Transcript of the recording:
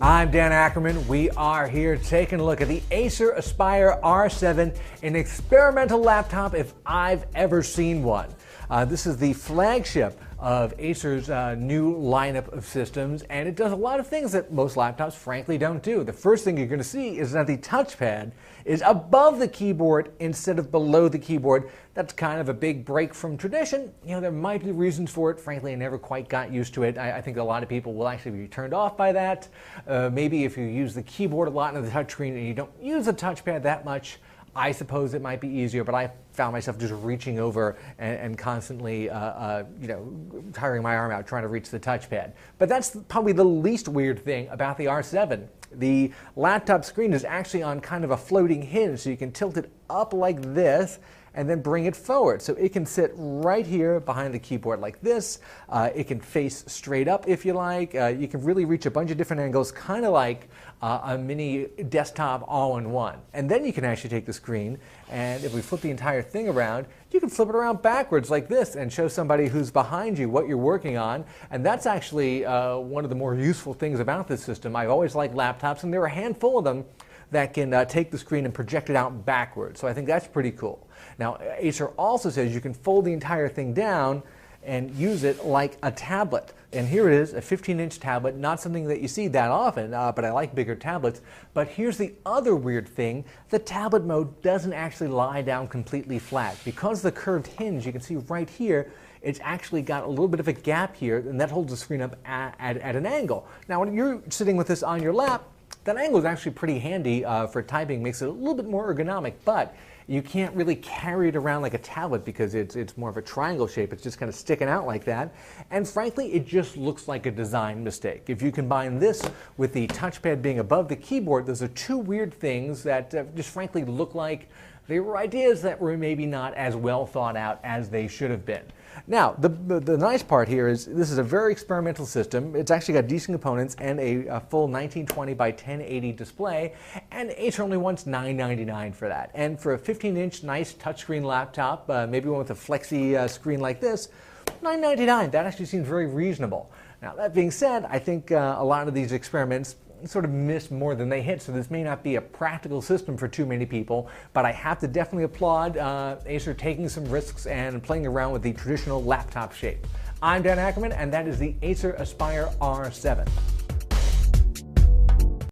I'm Dan Ackerman. We are here taking a look at the Acer Aspire R7, an experimental laptop if I've ever seen one. This is the flagship of Acer's new lineup of systems, and it does a lot of things that most laptops frankly don't do. The first thing you're going to see is that the touchpad is above the keyboard instead of below the keyboard. That's kind of a big break from tradition. You know, there might be reasons for it. Frankly, I never quite got used to it. I think a lot of people will actually be turned off by that. Maybe if you use the keyboard a lot in the touchscreen and you don't use the touchpad that much, I suppose it might be easier, but I found myself just reaching over and constantly, tiring my arm out trying to reach the touchpad. But that's probably the least weird thing about the R7. The laptop screen is actually on kind of a floating hinge, so you can tilt it up like this and then bring it forward. So it can sit right here behind the keyboard like this. It can face straight up if you like. You can really reach a bunch of different angles, kind of like a mini desktop all-in-one. And then you can actually take the screen, and if we flip the entire thing around, you can flip it around backwards like this and show somebody who's behind you what you're working on. And that's actually one of the more useful things about this system. I've always liked laptops, and there are a handful of them that can take the screen and project it out backwards. So I think that's pretty cool. Now, Acer also says you can fold the entire thing down and use it like a tablet. And here it is, a 15-inch tablet, not something that you see that often, but I like bigger tablets. But here's the other weird thing. The tablet mode doesn't actually lie down completely flat. Because the curved hinge, you can see right here, it's actually got a little bit of a gap here, and that holds the screen up at an angle. Now, when you're sitting with this on your lap, that angle is actually pretty handy for typing, makes it a little bit more ergonomic, but you can't really carry it around like a tablet because it's more of a triangle shape. It's just kind of sticking out like that. And frankly, it just looks like a design mistake. If you combine this with the touchpad being above the keyboard, those are two weird things that just frankly look like they were ideas that were maybe not as well thought out as they should have been. Now, the nice part here is this is a very experimental system. It's actually got decent components and a full 1920 by 1080 display, and Acer only wants $999 for that. And for a 15-inch nice touchscreen laptop, maybe one with a flexi screen like this, $999, that actually seems very reasonable. Now, that being said, I think a lot of these experiments sort of miss more than they hit, so this may not be a practical system for too many people, but I have to definitely applaud Acer taking some risks and playing around with the traditional laptop shape. I'm Dan Ackerman, and that is the Acer Aspire R7.